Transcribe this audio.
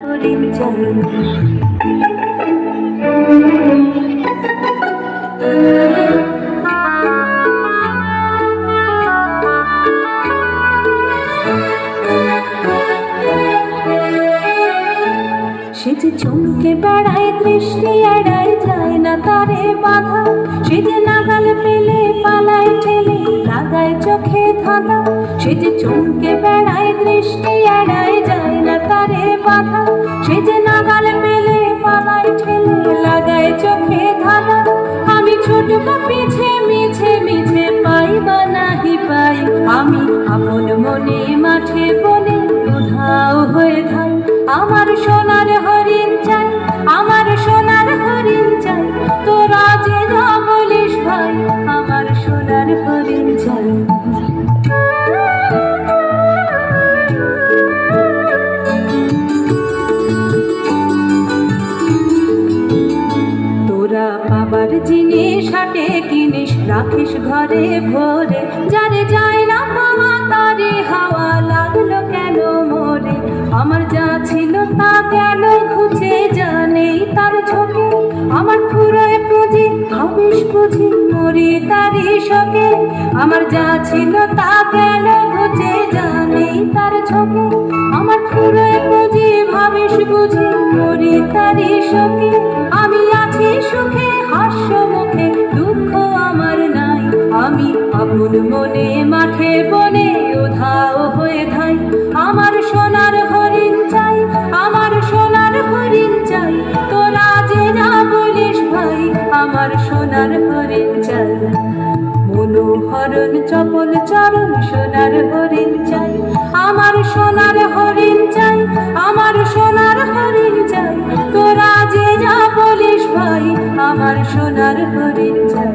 সে যে চমকে বেড়ায়, দৃষ্টি এড়ায়, যায় না তারে বাধা। সে যে নাগাল পেলে পালায় ঠেলে, লাগায় চোখে ধাঁধা। সে যে চমকে বেড়ায়, দৃষ্টি এড়ায়, যায় না তারে বাধা। সে যে নাগাল পেলে পালায় ঠেলে, লাগায় চোখে ধাঁধা। আমি ছোটকা পিছে মিছে মিছে পাই বা নাহি পাই, আমি আপন মনে মাঠে বনে উধাও হয়ে থাই। আমার সোনার হরিণ চাই, আমার সোনার হরিণ চাই, তোরা যে না বলিস ভাই, আমার সোনার হরিণ চাই। তোরা পাবার জিনিস হাটে কিনিস, রাখিস ঘরে ভরে, যারে যায় না পাওয়া তারে হাওয়া লাগলো কেন মোরে। আমার যা ছিল তা গেল ঘুচে, জানেই তার ঝোঁকে। আমার ফুরোয় পুঁজি ভাবিস বুঝি, মরি তারি শোকে। আমার যা ছিল তা গেল ঘুচে, জানেই তার ঝোঁকে। আমার ফুরোয় পুঁজি ভাবিস বুঝি, মরি তারি শোকে। আমি আছি সুখে হাস্য মুখে, দুঃখ আমার নাই। আমি আপন মনে মাঠে বনে উধাও হয়ে ধাই। আমার সোনার হরিণ চাই, আমার সোনার হরিণ চাই, তোরা যে না বলিস ভাই, আমার সোনার হরিণ চাই। মনোহরণ চপল চরণ সোনার হরিণ চাই, আমার সোনার হরিণ চাই, আমার সোনার হরিণ চাই, তোরা যে যা বলিস ভাই, আমার সোনার হরিণ চাই।